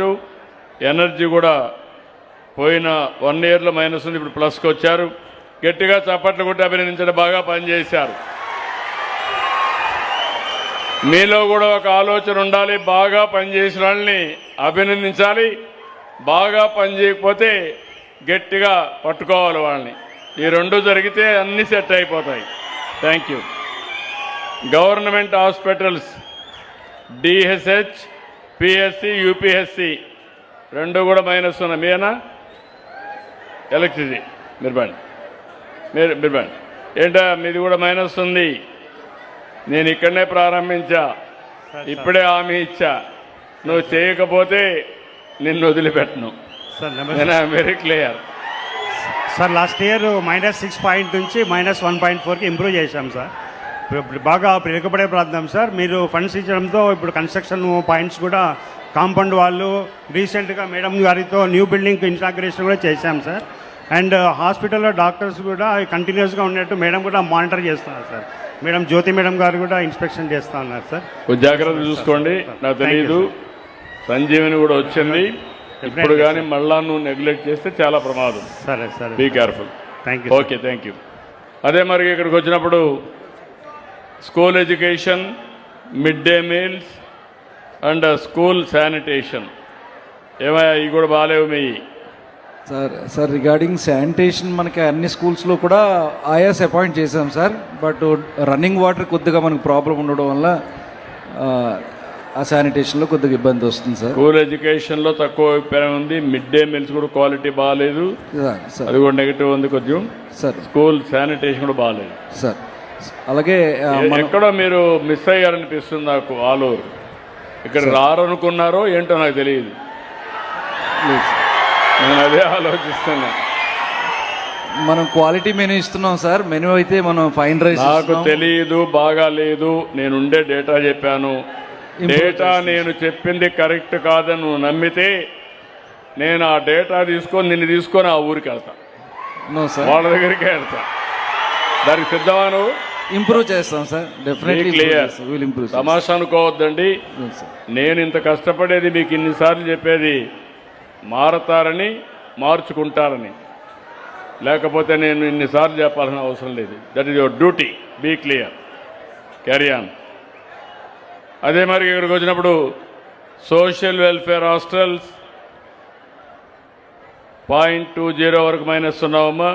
Positive. Energy కూడా పోయిన 1 ఇయర్లో మైనస్ ఉంది, ఇప్పుడు ప్లస్కి వచ్చారు. గట్టిగా చప్పట్లు కొట్టి అభినందించడం. బాగా పనిచేశారు. మీలో కూడా ఒక ఆలోచన ఉండాలి. బాగా పనిచేసిన వాళ్ళని అభినందించాలి. బాగా పనిచేయకపోతే గట్టిగా పట్టుకోవాలి వాళ్ళని. ఈ రెండు జరిగితే అన్నీ సెట్ అయిపోతాయి. Thank you. Government hospitals DHH, PHC, UPHC రెండు కూడా మైనస్ ఉన్నాయి. మీనా ఎలక్ట్రిసిటీ మీరు బండి ఏంటా మీది కూడా మైనస్ ఉంది. నేను ఇక్కడనే ప్రారంభించా, ఇప్పుడే హామీ ఇచ్చా. నువ్వు చేయకపోతే నిన్ను వదిలిపెట్టను. Very clear. Sir last year -6 నుంచి -1.4కి ఇంప్రూవ్ చేశాం సార్. బాగా వెనుకబడే ప్రాంతం సార్. మీరు ఫండ్స్ ఇచ్చడంతో ఇప్పుడు కన్స్ట్రక్షన్ పాయింట్స్ కూడా కాంపౌండ్ వాళ్ళు రీసెంట్గా మేడం గారితో న్యూ బిల్డింగ్ ఇన్స్టాగ్రేషన్ కూడా చేశాం సార్. అండ్ హాస్పిటల్లో డాక్టర్స్ కూడా కంటిన్యూస్గా ఉన్నట్టు మేడం కూడా మానిటర్ చేస్తున్నారు సార్. మేడం జ్యోతి మేడం గారు కూడా ఇన్స్పెక్షన్ చేస్తూ ఉన్నారు సార్. జాగ్రత్త చూసుకోండి. నాకు తెలియదు, సంజీవిని కూడా వచ్చింది ఇప్పుడు, కానీ మళ్ళా నువ్వు నెగ్లెక్ట్ చేస్తే చాలా ప్రమాదం. సరే సరే, be careful. Thank you. Okay, thank you. అదే మరి ఇక్కడికి వచ్చినప్పుడు school education, mid day meals and school sanitation ఏమయ్యా? ఇవి కూడా బాగాలేవు మీ సార్ రిగార్డింగ్ శానిటేషన్ మనకి అన్ని స్కూల్స్లో కూడా ఆయాస్ అపాయింట్ చేశాం సార్. బట్ రన్నింగ్ వాటర్ కొద్దిగా మనకు ప్రాబ్లం ఉండడం వల్ల ఆ శానిటేషన్లో కొద్దిగా ఇబ్బంది వస్తుంది సార్. స్కూల్ ఎడ్యుకేషన్లో తక్కువ అభిప్రాయం ఉంది. మిడ్ డే మీల్స్ కూడా క్వాలిటీ బాగాలేదు సార్. అది కూడా నెగిటివ్ ఉంది కొంచెం సార్. స్కూల్ శానిటేషన్ కూడా బాగాలేదు సార్. అలాగే ఎక్కడో మీరు మిస్ అయ్యారనిపిస్తుంది నాకు. ఆల్ ఓవర్ ఇక్కడ రారనుకున్నారో ఏంటో నాకు తెలియదు. నేను అదే ఆలోచిస్తున్నా. మనం క్వాలిటీ మెనూ ఇస్తున్నాం సార్. మెనూ అయితే మనం ఫైన్ రైస్ నాకు తెలియదు, బాగా లేదు. నేను ఉండే డేటా చెప్పాను. డేటా నేను చెప్పింది కరెక్ట్ కాదని నువ్వు నమ్మితే నేను ఆ డేటా నిన్ను తీసుకొని ఆ ఊరికి వెళ్తా, వాళ్ళ దగ్గరికి వెళ్తా. దానికి సిద్ధమా నువ్వు? ఇంప్రూవ్ చేస్తాం సార్. Definitely clear. తమాషా అనుకోవద్దండి. నేను ఇంత కష్టపడేది మీకు ఇన్నిసార్లు చెప్పేది మారతారని, మార్చుకుంటారని. లేకపోతే నేను ఇన్నిసార్లు చెప్పాల్సిన అవసరం లేదు. That is your duty. Be clear, carry on. అదే మరి ఇక్కడికి వచ్చినప్పుడు సోషల్ వెల్ఫేర్ హాస్టల్స్ 0.20 వరకు మైనస్ ఉన్నావమ్మా.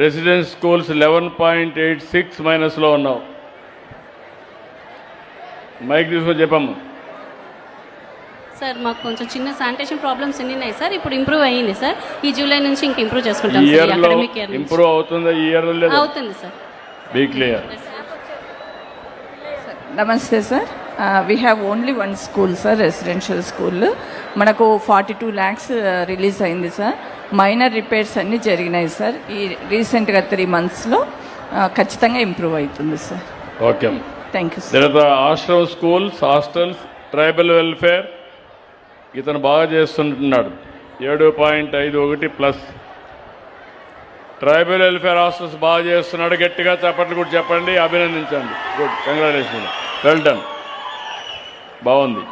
రెసిడెన్స్ స్కూల్స్ 11.86 మైనస్లో ఉన్నావు. మైక్ తీసుకొని చెప్పమ్మా. సార్ మాకు కొంచెం చిన్న శానిటేషన్ ప్రాబ్లమ్స్ ఉన్నాయి సార్. ఇప్పుడు ఇంప్రూవ్ అయ్యింది సార్. ఈ జూలై నుంచి ఇంకా ఇంప్రూవ్ చేసుకుంటాం. ఇంప్రూవ్ అవుతుంది. ఈ ఇయర్ అవుతుంది సార్. Be clear. నమస్తే sir. We have only one school sir, residential school. మనకు 42 lakhs రిలీజ్ అయింది సార్. మైనర్ రిపేర్స్ అన్నీ జరిగినాయి సార్. ఈ రీసెంట్గా 3 monthsలో ఖచ్చితంగా ఇంప్రూవ్ అవుతుంది sir. Okay, thank you sir. Ashram schools, hostels, tribal welfare ఇతను బాగా చేస్తుంటున్నాడు. 7.51 ప్లస్. ట్రైబల్ వెల్ఫేర్ హాస్టల్స్ బాగా చేస్తున్నాడు. గట్టిగా చప్పట్లు కూడా చెప్పండి, అభినందించండి. గుడ్, కంగ్రాచులేషన్, వెల్ డన్, బాగుంది.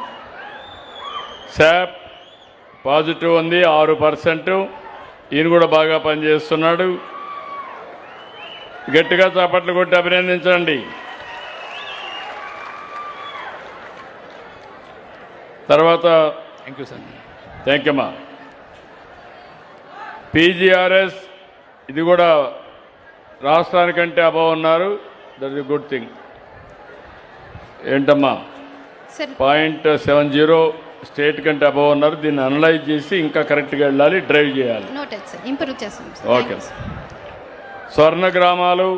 శాప్ పాజిటివ్ ఉంది 6%. ఈయన కూడా బాగా పనిచేస్తున్నాడు. గట్టిగా చప్పట్లు కొట్టి అభినందించండి. తర్వాత thank you sir. Thank you అమ్మా. పీజీఆర్ఎస్ ఇది కూడా రాష్ట్రానికంటే అబవ్ ఉన్నారు. That is good thing. ఏంటమ్మా 0.70 స్టేట్ కంటే అబవ్ ఉన్నారు. దీన్ని అనలైజ్ చేసి ఇంకా కరెక్ట్గా వెళ్ళాలి, డ్రైవ్ చేయాలి. ఓకే. స్వర్ణ గ్రామాలు,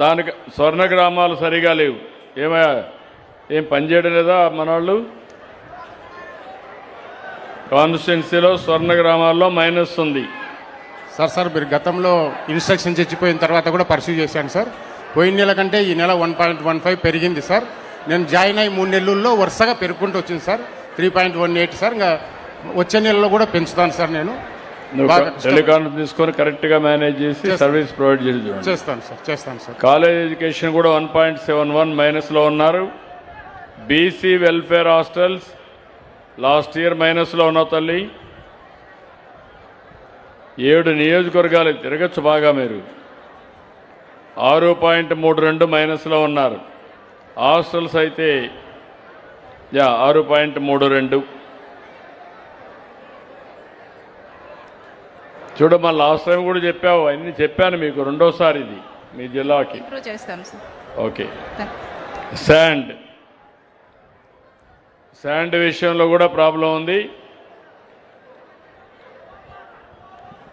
దానికి స్వర్ణ గ్రామాలు సరిగా లేవు. ఏమయ్యా, ఏం పనిచేయడం లేదా మన వాళ్ళు? కాన్స్టిట్యున్సీలో స్వర్ణ గ్రామాల్లో మైనస్ ఉంది. సార్ మీరు గతంలో ఇన్స్ట్రక్షన్స్ ఇచ్చిపోయిన తర్వాత కూడా పర్సీవ్ చేశాను సార్. పోయిన నెల కంటే ఈ నెల 1.15 పెరిగింది సార్. నేను జాయిన్ అయ్యి 3 నెలల్లో వరుసగా పెరుగుకుంటూ వచ్చింది సార్. 3.18 సార్. ఇంకా వచ్చే నెలలో కూడా పెంచుతాను సార్. నేను టెలికాన్ఫరెన్స్ తీసుకొని కరెక్ట్గా మేనేజ్ చేసి సర్వీస్ ప్రొవైడ్ చేస్తాను సార్. చేస్తాను సార్. కాలేజ్ ఎడ్యుకేషన్ కూడా 1.71 మైనస్లో ఉన్నారు. BC welfare hostels last year మైనస్లో ఉన్నావు తల్లి. 7 నియోజకవర్గాలు తిరగచ్చు బాగా మీరు. 6.32 మైనస్లో ఉన్నారు. హాస్టల్స్ అయితే 6.32. చూడమ్మా, లాస్ట్ టైం కూడా చెప్పావు, అన్ని చెప్పాను మీకు, రెండోసారి ఇది మీ జిల్లాకి. ఇంప్రూవ్ చేస్తాం సార్. ఓకే. శాండ్ విషయంలో కూడా ప్రాబ్లం ఉంది.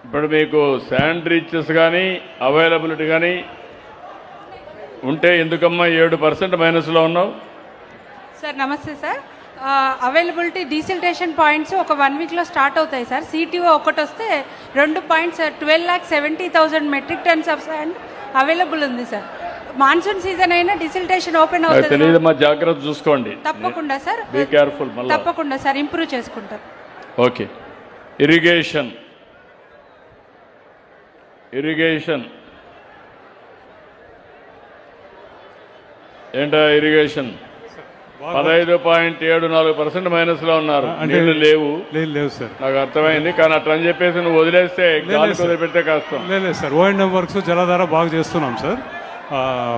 ఇప్పుడు మీకు శాండ్ రీచెస్ కానీ అవైలబిలిటీ కానీ ఉంటే ఎందుకమ్మా 7% మైనస్లో ఉన్నావు? సార్ నమస్తే సార్. అవైలబిలిటీ డీసిల్టేషన్ పాయింట్స్ ఒక 1 వీక్లో స్టార్ట్ అవుతాయి సార్. సిటీఓ ఒకటి వస్తే 2 points 12,70,000 metric tons of sand available ఉంది సార్. మాన్సూన్ సీజన్ అయినా డిసిల్టేషన్ ఓపెన్ అవుతుంది. తెలియదమ్మా, జాగ్రత్త చూసుకోండి. తప్పకుండా సార్, బీ కేర్ఫుల్. తప్పకుండా సార్, ఇంప్రూవ్ చేసుకుంటాం. ఓకే. ఇరిగేషన్ ఏంటా ఇరిగేషన్ 15.74% మైనస్లో ఉన్నారు. నీళ్లు లేవు సార్. నాకు అర్థమైంది, కానీ అట్లా అని చెప్పేసి నువ్వు వదిలేస్తే గాలి వదిలిపెడితే కష్టం. లేదు సార్, ఓఎండ్ఎం వర్క్స్ జలధార బాగా చేస్తున్నాం సార్.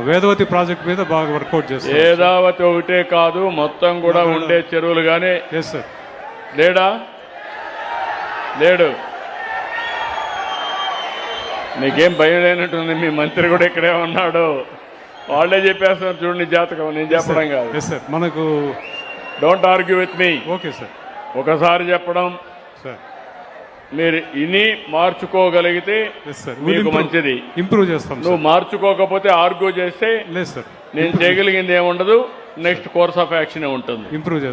వేదవతి ప్రాజెక్ట్ మీద బాగా వర్కౌట్ చేస్తాం. వేదావతి ఒకటే కాదు, మొత్తం కూడా ఉండే చెరువులు కానీ. సార్. లేడు. నీకేం భయం లేనట్టుంది. మీ మంత్రి కూడా ఇక్కడే ఉన్నాడు. వాళ్ళే చెప్పేస్తున్నారు చూడండి, జాతకం నేను చెప్పడం కాదు. సార్ మనకు don't argue with me. Okay sir. ఒకసారి చెప్పడం సార్, మీరు ఇని మార్చుకోగలిగితే మీకు మంచిది. ఇంప్రూవ్ చేస్తాం. నువ్వు మార్చుకోకపోతే ఆర్గ్యూ చేస్తే లేదు సార్, నేను చేయగలిగింది ఏముండదు. నెక్స్ట్ కోర్స్ ఆఫ్ యాక్షన్ ఉంటుంది. ఇంప్రూవ్ చేస్తాం.